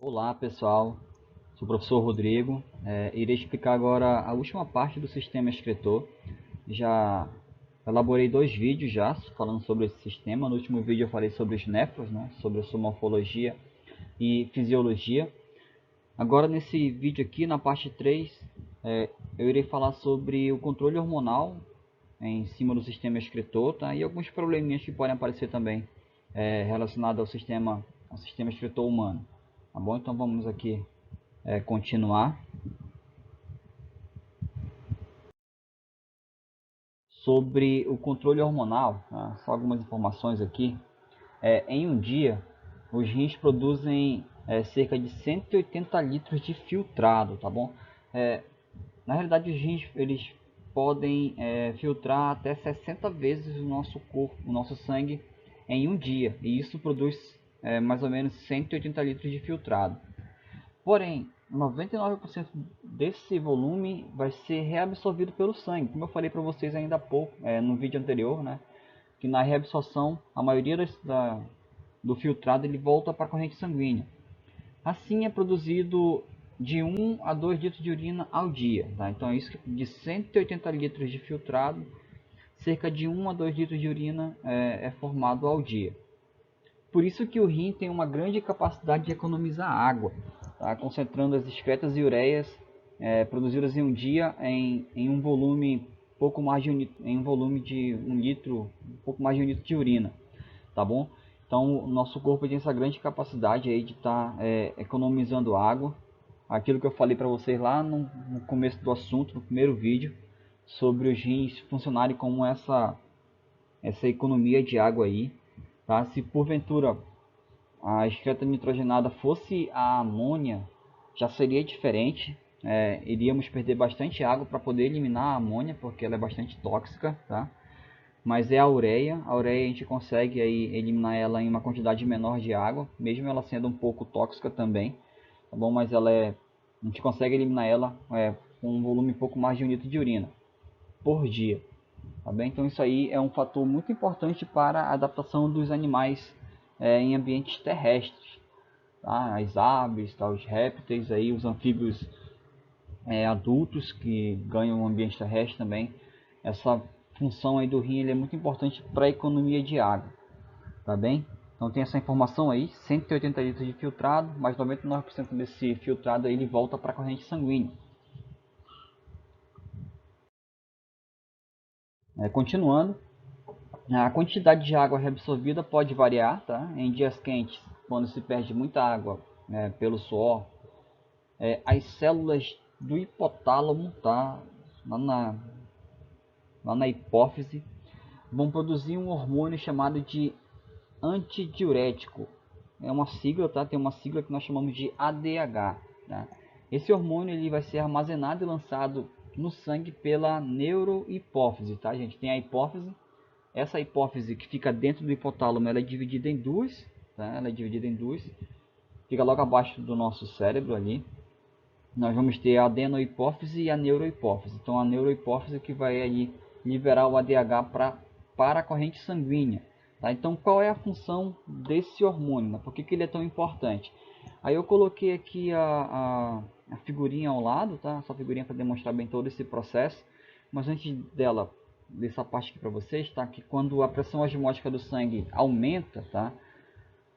Olá pessoal, sou o professor Rodrigo. Irei explicar agora a última parte do sistema excretor. Já elaborei dois vídeos já falando sobre esse sistema. No último vídeo eu falei sobre os néfros, né, sobre a sua morfologia e fisiologia. Agora nesse vídeo aqui, na parte 3, eu irei falar sobre o controle hormonal em cima do sistema excretor, tá? E alguns probleminhas que podem aparecer também relacionados ao sistema excretor humano. Tá bom? Então vamos aqui continuar. Sobre o controle hormonal, tá? Só algumas informações aqui. Em um dia, os rins produzem cerca de 180 litros de filtrado, tá bom? Na realidade, os rins eles podem filtrar até 60 vezes o nosso corpo, o nosso sangue em um dia, e isso produz mais ou menos 180 litros de filtrado. Porém, 99% desse volume vai ser reabsorvido pelo sangue, como eu falei para vocês ainda há pouco, no vídeo anterior, né? Que na reabsorção, a maioria do filtrado ele volta para a corrente sanguínea. Assim é produzido de 1 a 2 litros de urina ao dia. Tá? Então é isso, de 180 litros de filtrado, cerca de 1 a 2 litros de urina é formado ao dia. Por isso que o rim tem uma grande capacidade de economizar água, tá? Concentrando as excretas e ureias produzidas em um dia em um volume pouco mais de em um volume de um pouco mais de 1 litro de urina, tá bom? Então o nosso corpo tem essa grande capacidade aí de estar economizando água. Aquilo que eu falei para vocês lá no começo do assunto, no primeiro vídeo, sobre os rins funcionarem como essa economia de água aí, tá? Se porventura a excreta nitrogenada fosse a amônia, já seria diferente. Iríamos perder bastante água para poder eliminar a amônia, porque ela é bastante tóxica, tá? Mas é a ureia. A ureia a gente consegue aí eliminar ela em uma quantidade menor de água, mesmo ela sendo um pouco tóxica também, tá bom? Mas a gente consegue eliminar ela com um volume um pouco mais de 1 litro de urina por dia, tá bem? Então isso aí é um fator muito importante para a adaptação dos animais em ambientes terrestres, tá? As aves, tá? Os répteis, aí, os anfíbios adultos que ganham o ambiente terrestre também. Essa função aí do rim ele é muito importante para a economia de água, tá bem? Então tem essa informação aí, 180 litros de filtrado, mas 99% desse filtrado aí, ele volta para a corrente sanguínea. Continuando, a quantidade de água reabsorvida pode variar, tá? Em dias quentes, quando se perde muita água pelo suor, as células do hipotálamo, tá? Lá na, lá na hipófise, vão produzir um hormônio chamado de antidiurético. É uma sigla, tá? Tem uma sigla que nós chamamos de ADH. Tá? Esse hormônio ele vai ser armazenado e lançado no sangue pela neurohipófise, tá, gente? Tem a hipófise. Essa hipófise que fica dentro do hipotálamo, ela é dividida em duas, tá? Ela é dividida em duas. Fica logo abaixo do nosso cérebro ali. Nós vamos ter a adenohipófise e a neurohipófise. Então a neurohipófise que vai ali liberar o ADH para a corrente sanguínea. Tá? Então qual é a função desse hormônio? Né? Por que ele é tão importante? Aí eu coloquei aqui a figurinha ao lado, tá? Essa figurinha para demonstrar bem todo esse processo. Mas antes dessa parte aqui para vocês, tá? Que quando a pressão osmótica do sangue aumenta, tá?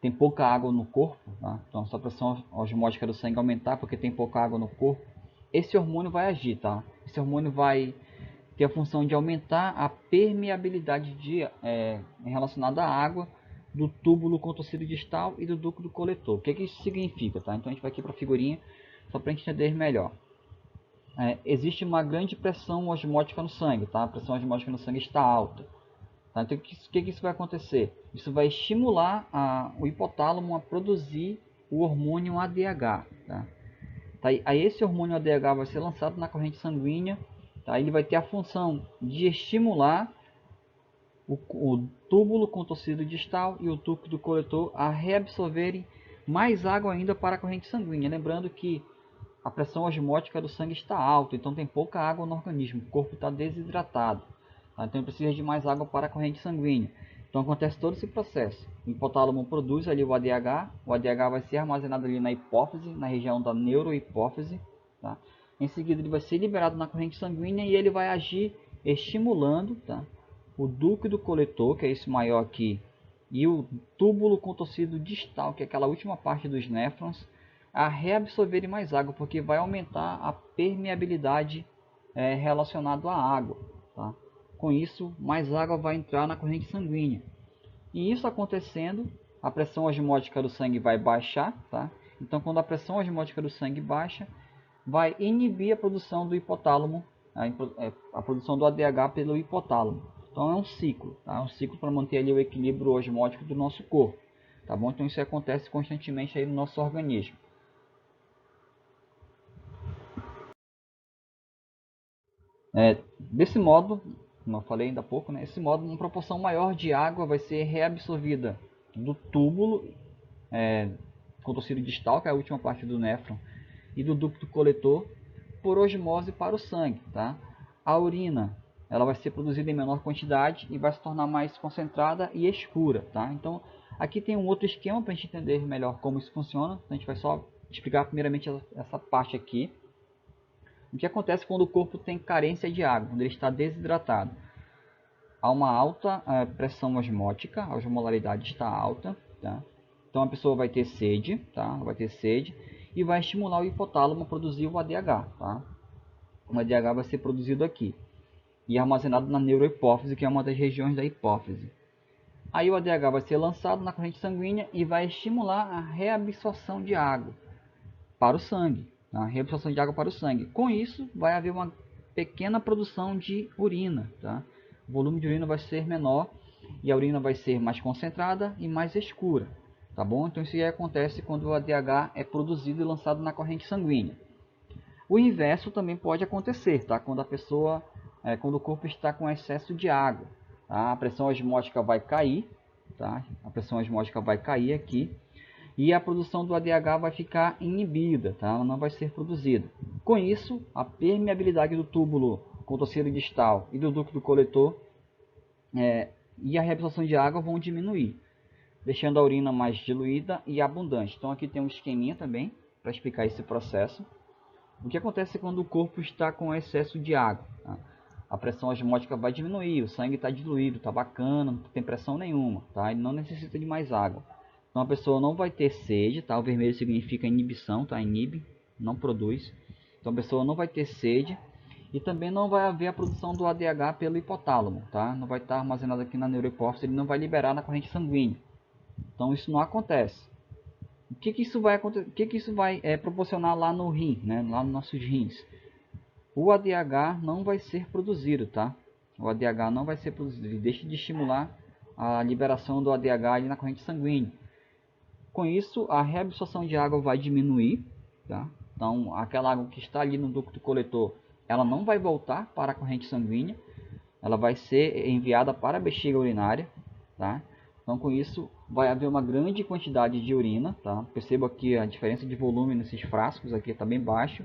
Tem pouca água no corpo, tá? Então se a pressão osmótica do sangue aumentar porque tem pouca água no corpo, esse hormônio vai agir, tá? Esse hormônio vai ter a função de aumentar a permeabilidade relacionada à água do túbulo contorcido distal e do ducto coletor. O que isso significa, tá? Então a gente vai aqui para a figurinha só para a gente entender melhor. Existe uma grande pressão osmótica no sangue, tá? A pressão osmótica no sangue está alta. Tá? Então, o que isso vai acontecer? Isso vai estimular o hipotálamo a produzir o hormônio ADH. Tá? Aí esse hormônio ADH vai ser lançado na corrente sanguínea. Tá? Ele vai ter a função de estimular o túbulo contorcido distal e o ducto coletor a reabsorverem mais água ainda para a corrente sanguínea. Lembrando que a pressão osmótica do sangue está alta, então tem pouca água no organismo, o corpo está desidratado. Tá? Então precisa de mais água para a corrente sanguínea. Então acontece todo esse processo. O hipotálamo produz ali o ADH vai ser armazenado ali na hipófise, na região da neurohipófise, tá? Em seguida ele vai ser liberado na corrente sanguínea e ele vai agir estimulando, tá, o ducto coletor, que é esse maior aqui, e o túbulo contorcido distal, que é aquela última parte dos néfrons, a reabsorverem mais água, porque vai aumentar a permeabilidade relacionada à água, tá? Com isso, mais água vai entrar na corrente sanguínea. E isso acontecendo, a pressão osmótica do sangue vai baixar, tá? Então, quando a pressão osmótica do sangue baixa, vai inibir a produção do hipotálamo, a produção do ADH pelo hipotálamo. Então, é um ciclo, tá? É um ciclo para manter ali o equilíbrio osmótico do nosso corpo, tá bom? Então, isso acontece constantemente aí no nosso organismo. Desse modo, como eu falei ainda há pouco, né, esse modo, uma proporção maior de água vai ser reabsorvida do túbulo contorcido distal, que é a última parte do néfron, e do ducto coletor, por osmose para o sangue, tá? A urina, ela vai ser produzida em menor quantidade e vai se tornar mais concentrada e escura, tá? Então, aqui tem um outro esquema para a gente entender melhor como isso funciona. Então, a gente vai só explicar primeiramente essa parte aqui. O que acontece quando o corpo tem carência de água, quando ele está desidratado? Há uma alta pressão osmótica, a osmolaridade está alta, tá? Então a pessoa vai ter sede, tá? Vai ter sede e vai estimular o hipotálamo a produzir o ADH, tá? O ADH vai ser produzido aqui e armazenado na neurohipófise, que é uma das regiões da hipófise. Aí o ADH vai ser lançado na corrente sanguínea e vai estimular a reabsorção de água para o sangue, tá? Reabsorção de água para o sangue. Com isso, vai haver uma pequena produção de urina, tá? O volume de urina vai ser menor e a urina vai ser mais concentrada e mais escura, tá bom? Então isso aí acontece quando o ADH é produzido e lançado na corrente sanguínea. O inverso também pode acontecer, tá? Quando o corpo está com excesso de água, tá? A pressão osmótica vai cair, tá? A pressão osmótica vai cair aqui e a produção do ADH vai ficar inibida, tá? Ela não vai ser produzida. Com isso, a permeabilidade do túbulo contorcido distal e do ducto coletor e a reabsorção de água vão diminuir, deixando a urina mais diluída e abundante. Então aqui tem um esqueminha também para explicar esse processo. O que acontece quando o corpo está com excesso de água? Tá? A pressão osmótica vai diminuir, o sangue está diluído, está bacana, não tem pressão nenhuma, tá? Ele não necessita de mais água. Então a pessoa não vai ter sede, tá? O vermelho significa inibição, tá? Inibe, não produz. Então a pessoa não vai ter sede e também não vai haver a produção do ADH pelo hipotálamo, tá? Não vai estar armazenado aqui na neurohipófise, ele não vai liberar na corrente sanguínea. Então isso não acontece. O que isso vai acontecer? O que isso vai proporcionar lá no rim, né? Lá nos nossos rins? O ADH não vai ser produzido, tá? O ADH não vai ser produzido, ele deixa de estimular a liberação do ADH ali na corrente sanguínea. Com isso, a reabsorção de água vai diminuir, tá? Então, aquela água que está ali no ducto coletor, ela não vai voltar para a corrente sanguínea, ela vai ser enviada para a bexiga urinária, tá? Então, com isso, vai haver uma grande quantidade de urina, tá? Perceba aqui a diferença de volume nesses frascos, aqui está bem baixo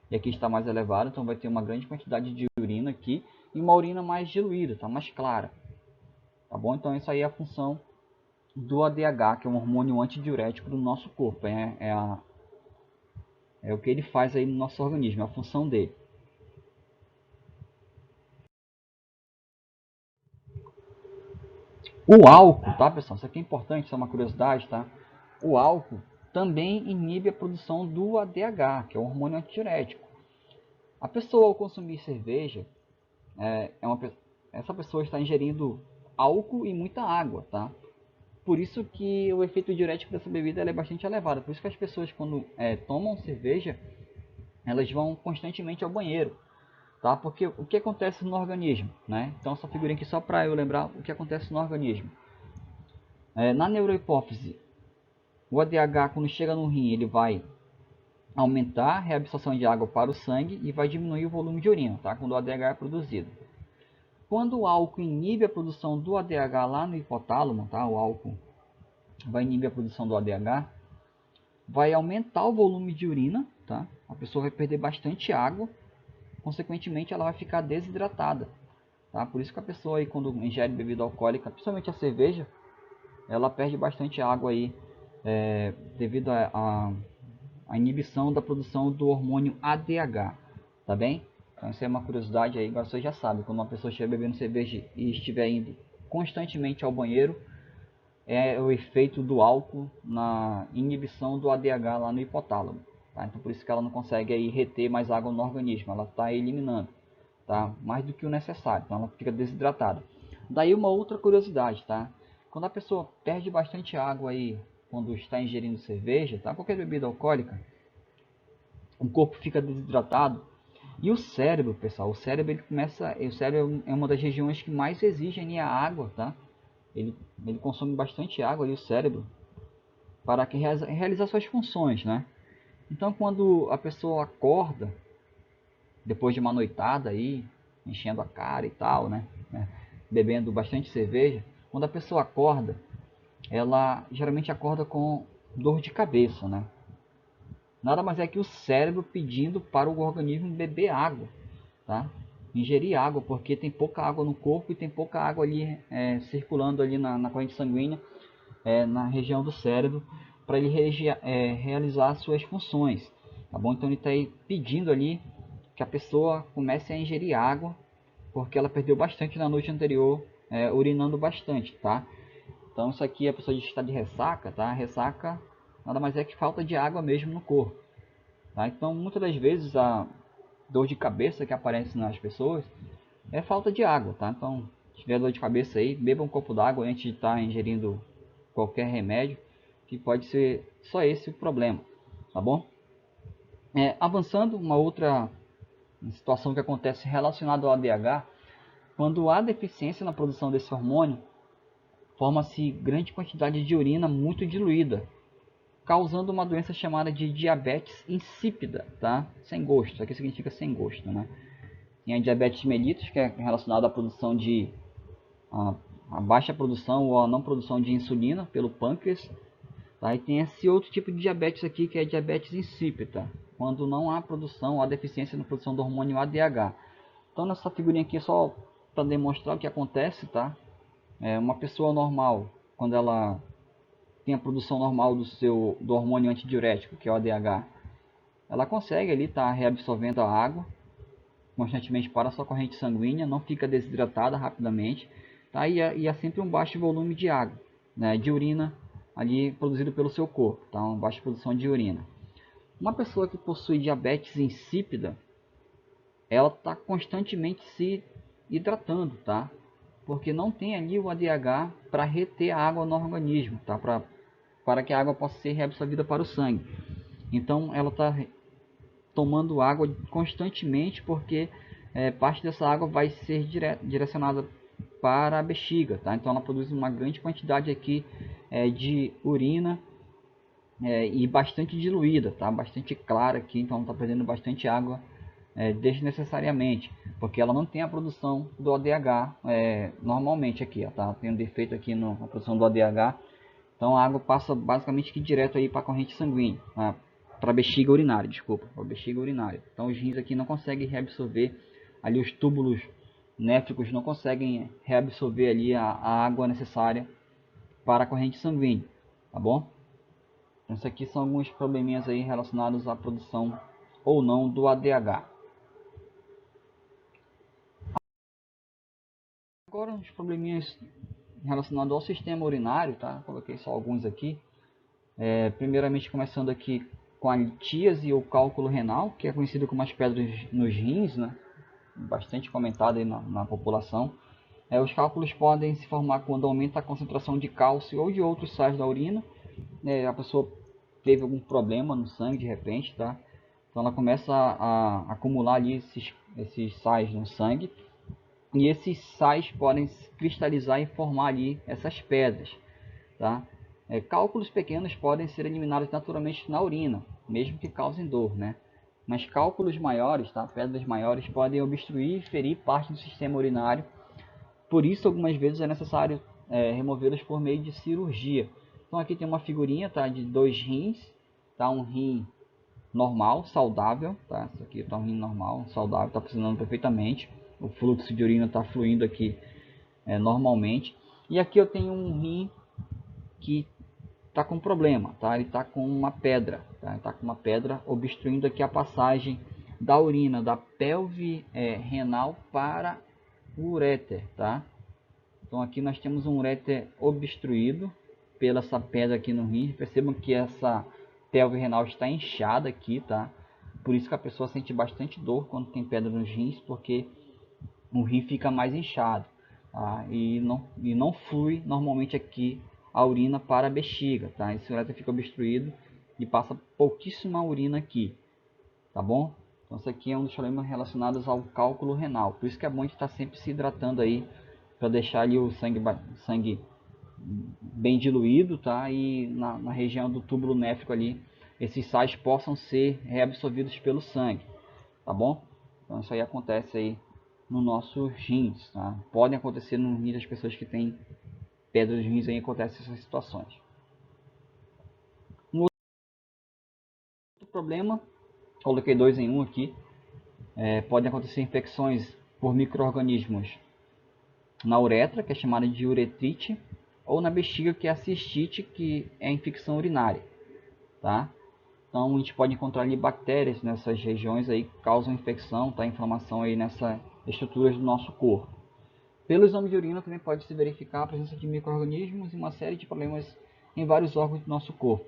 e aqui está mais elevado, então vai ter uma grande quantidade de urina aqui e uma urina mais diluída, tá? Mais clara, tá bom? Então, isso aí é a função do ADH, que é um hormônio antidiurético do nosso corpo, é o que ele faz aí no nosso organismo, é a função dele. O álcool, tá, pessoal? Isso aqui é importante, isso é uma curiosidade, tá? O álcool também inibe a produção do ADH, que é um hormônio antidiurético. A pessoa, ao consumir cerveja, essa pessoa está ingerindo álcool e muita água, tá? Por isso que o efeito diurético dessa bebida é bastante elevado. Por isso que as pessoas, quando tomam cerveja, elas vão constantemente ao banheiro, tá? Porque o que acontece no organismo, né? Então essa figurinha aqui só para eu lembrar o que acontece no organismo. Na neurohipófise, o ADH, quando chega no rim, ele vai aumentar a reabsorção de água para o sangue e vai diminuir o volume de urina, tá? Quando o ADH é produzido. Quando o álcool inibe a produção do ADH lá no hipotálamo, tá? O álcool vai inibir a produção do ADH, vai aumentar o volume de urina, tá? A pessoa vai perder bastante água, consequentemente ela vai ficar desidratada. tá? Por isso que a pessoa aí, quando ingere bebida alcoólica, principalmente a cerveja, ela perde bastante água aí, devido a inibição da produção do hormônio ADH, tá bem? Então isso é uma curiosidade aí, agora você já sabe, quando uma pessoa estiver bebendo cerveja e estiver indo constantemente ao banheiro, é o efeito do álcool na inibição do ADH lá no hipotálamo, tá? Então por isso que ela não consegue aí reter mais água no organismo, ela está eliminando, tá? Mais do que o necessário, então ela fica desidratada. Daí uma outra curiosidade, tá? Quando a pessoa perde bastante água aí quando está ingerindo cerveja, tá? Qualquer bebida alcoólica, o corpo fica desidratado e o cérebro, pessoal, o cérebro é uma das regiões que mais exigem a água, tá? Ele consome bastante água ali, o cérebro, para que realizar suas funções, né? Então, quando a pessoa acorda depois de uma noitada aí, enchendo a cara e tal, né? Bebendo bastante cerveja, quando a pessoa acorda, ela geralmente acorda com dor de cabeça, né? Nada mais é que o cérebro pedindo para o organismo beber água, tá? Ingerir água, porque tem pouca água no corpo e tem pouca água ali circulando ali na corrente sanguínea, na região do cérebro, para ele realizar suas funções, tá bom? Então ele está pedindo ali que a pessoa comece a ingerir água, porque ela perdeu bastante na noite anterior, urinando bastante, tá? Então isso aqui a pessoa diz que está de ressaca, tá? Ressaca nada mais é que falta de água mesmo no corpo, tá? Então muitas das vezes a dor de cabeça que aparece nas pessoas é falta de água, tá? Então se tiver dor de cabeça aí, beba um copo d'água antes de estar ingerindo qualquer remédio, que pode ser só esse o problema, tá bom? Avançando, uma outra situação que acontece relacionada ao ADH, quando há deficiência na produção desse hormônio, forma-se grande quantidade de urina muito diluída, causando uma doença chamada de diabetes insípida, tá? Sem gosto, isso aqui significa sem gosto, né? Tem a diabetes mellitus, que é relacionada à produção de a baixa produção ou a não produção de insulina pelo pâncreas, tá? E tem esse outro tipo de diabetes aqui, que é diabetes insípida, quando não há produção ou há deficiência na produção do hormônio ADH. Então nessa figurinha aqui é só para demonstrar o que acontece, tá? Uma pessoa normal, quando ela tem a produção normal do hormônio antidiurético, que é o ADH, ela consegue ali estar reabsorvendo a água constantemente para a sua corrente sanguínea, não fica desidratada rapidamente, tá? E há sempre um baixo volume de água, né, de urina ali produzido pelo seu corpo, tá? Uma baixa produção de urina. Uma pessoa que possui diabetes insípida, ela está constantemente se hidratando, tá? Porque não tem ali o ADH para reter a água no organismo, tá? Para que a água possa ser reabsorvida para o sangue. Então ela está tomando água constantemente, porque parte dessa água vai ser direcionada para a bexiga, tá? Então ela produz uma grande quantidade aqui de urina e bastante diluída, tá? Bastante clara aqui, então está perdendo bastante água desnecessariamente, porque ela não tem a produção do ADH normalmente aqui, ó, tá? Tem um defeito aqui na produção do ADH, então a água passa basicamente aqui direto aí para a corrente sanguínea, para a bexiga urinária, desculpa, para a bexiga urinária. Então os rins aqui não conseguem reabsorver, ali os túbulos néfricos não conseguem reabsorver ali a água necessária para a corrente sanguínea, tá bom? Então, isso aqui são alguns probleminhas aí relacionados à produção ou não do ADH. Agora uns probleminhas relacionados ao sistema urinário, tá? Coloquei só alguns aqui. Primeiramente começando aqui com a litíase ou cálculo renal, que é conhecido como as pedras nos rins, né? Bastante comentado aí na população. Os cálculos podem se formar quando aumenta a concentração de cálcio ou de outros sais da urina. A pessoa teve algum problema no sangue de repente, tá? Então ela começa a acumular ali esses sais no sangue. E esses sais podem se cristalizar e formar ali essas pedras, tá? Cálculos pequenos podem ser eliminados naturalmente na urina, mesmo que causem dor, né? Mas cálculos maiores, tá? Pedras maiores podem obstruir e ferir parte do sistema urinário. Por isso, algumas vezes é necessário removê-los por meio de cirurgia. Então aqui tem uma figurinha, tá? De dois rins, tá? Um rim normal, saudável, tá? Isso aqui tá um rim normal, saudável, tá funcionando perfeitamente. o fluxo de urina está fluindo aqui normalmente. E aqui eu tenho um rim que está com problema, tá? Ele está com uma pedra, tá? Está com uma pedra obstruindo aqui a passagem da urina da pelve renal para o uréter, tá? Então aqui nós temos um uréter obstruído pela essa pedra aqui no rim. Percebam que essa pelve renal está inchada aqui, tá? Por isso que a pessoa sente bastante dor quando tem pedra nos rins, porque o rim fica mais inchado, tá? E não flui normalmente aqui a urina para a bexiga, tá? Esse uréter fica obstruído e passa pouquíssima urina aqui, tá bom? Então isso aqui é um dos problemas relacionados ao cálculo renal. Por isso que é bom a gente estar sempre se hidratando aí, para deixar ali o sangue bem diluído, tá? E na região do túbulo néfrico ali, esses sais possam ser reabsorvidos pelo sangue, tá bom? Então isso aí acontece aí no nosso rins, tá? Podem acontecer no rins das pessoas que têm pedra nos rins, aí acontecem essas situações. Um outro problema, coloquei 2 em 1 aqui, podem acontecer infecções por micro-organismos na uretra, que é chamada de uretrite, ou na bexiga, que é a cistite, que é a infecção urinária, tá? Então a gente pode encontrar ali bactérias nessas regiões aí que causam infecção, tá? Inflamação aí nessas estruturas do nosso corpo. Pelo exame de urina também pode se verificar a presença de micro-organismos e uma série de problemas em vários órgãos do nosso corpo.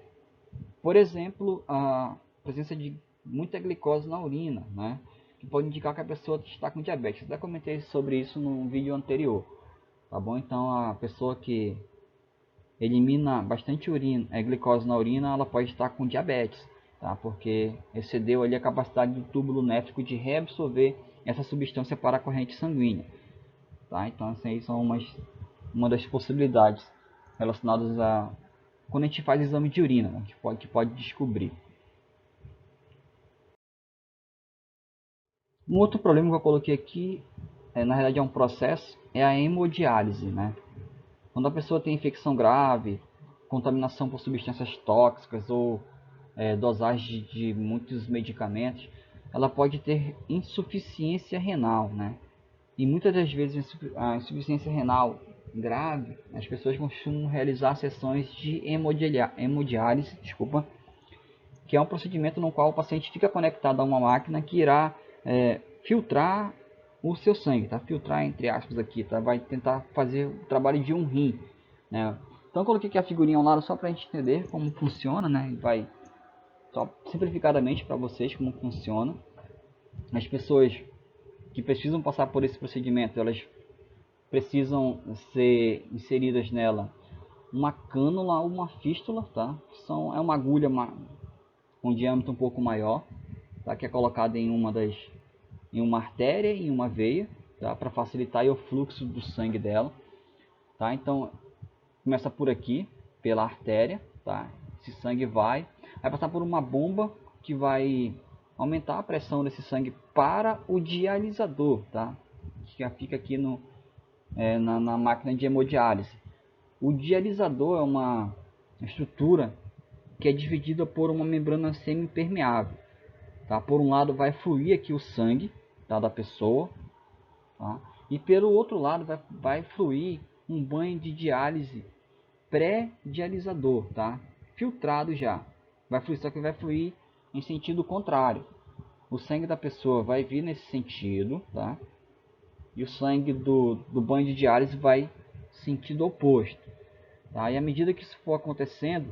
Por exemplo, a presença de muita glicose na urina, né? Que pode indicar que a pessoa está com diabetes. Eu já comentei sobre isso no vídeo anterior, tá bom? Então a pessoa que elimina bastante urina, glicose na urina, ela pode estar com diabetes, tá? Porque excedeu ali a capacidade do túbulo néfrico de reabsorver essa substância para a corrente sanguínea, tá? Então essas aí são uma das possibilidades relacionadas a quando a gente faz exame de urina, né? que pode descobrir. Um outro problema que eu coloquei aqui, na realidade é um processo, é a hemodiálise, né? Quando a pessoa tem infecção grave, contaminação por substâncias tóxicas ou dosagem de muitos medicamentos, ela pode ter insuficiência renal, né? E muitas das vezes a insuficiência renal grave, as pessoas costumam realizar sessões de hemodiálise, que é um procedimento no qual o paciente fica conectado a uma máquina que irá filtrar o seu sangue, tá? Filtrar entre aspas aqui, tá? Vai tentar fazer o trabalho de um rim, né? Então eu coloquei aqui a figurinha ao lado só para a gente entender como funciona, né? Vai só simplificadamente para vocês como funciona. As pessoas que precisam passar por esse procedimento, elas precisam ser inseridas nela uma cânula ou uma fístula, tá? É uma agulha com diâmetro um pouco maior, tá? Que é colocada em uma artéria e em uma veia, tá? Para facilitar o fluxo do sangue dela, tá? Então começa por aqui, pela artéria, tá? Esse sangue vai passar por uma bomba que vai aumentar a pressão desse sangue para o dialisador, tá? Que fica aqui na máquina de hemodiálise. O dialisador é uma estrutura que é dividida por uma membrana semi-permeável, tá? Por um lado vai fluir aqui o sangue, tá, da pessoa, tá? E pelo outro lado vai fluir um banho de diálise pré-dialisador, tá? Filtrado já. Vai fluir, só que vai fluir em sentido contrário. O sangue da pessoa vai vir nesse sentido, tá? E o sangue do banho de diálise vai sentido oposto, tá? E à medida que isso for acontecendo,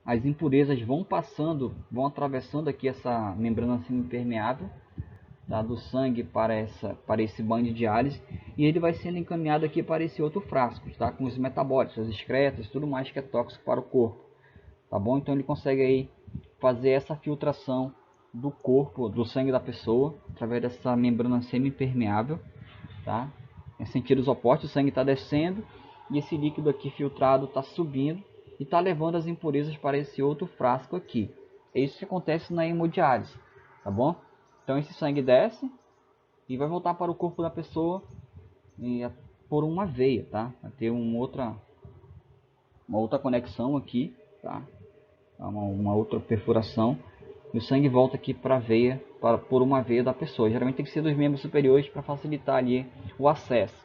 as impurezas vão passando, vão atravessando aqui essa membrana semipermeável, tá, do sangue para esse banho de diálise, e ele vai sendo encaminhado aqui para esse outro frasco, tá, com os metabólitos, as excretas, tudo mais que é tóxico para o corpo, tá bom? Então ele consegue aí fazer essa filtração do corpo, do sangue da pessoa, através dessa membrana semipermeável, tá? Em sentidos opostos, o sangue está descendo e esse líquido aqui filtrado está subindo e está levando as impurezas para esse outro frasco aqui. É isso que acontece na hemodiálise, tá bom? Então esse sangue desce e vai voltar para o corpo da pessoa por uma veia, tá? Vai ter uma outra conexão aqui, tá? Uma outra perfuração e o sangue volta aqui para a veia, por uma veia da pessoa. Geralmente tem que ser dos membros superiores para facilitar ali o acesso,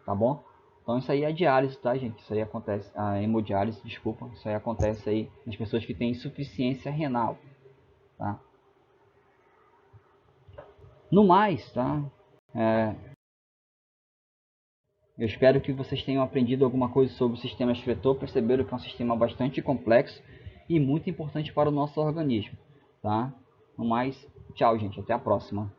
tá bom? Então isso aí é diálise, tá, gente? Isso aí acontece, a hemodiálise, desculpa, isso aí acontece aí nas pessoas que têm insuficiência renal, tá? No mais, tá? Eu espero que vocês tenham aprendido alguma coisa sobre o sistema excretor, perceberam que é um sistema bastante complexo e muito importante para o nosso organismo, tá? No mais, tchau, gente, até a próxima.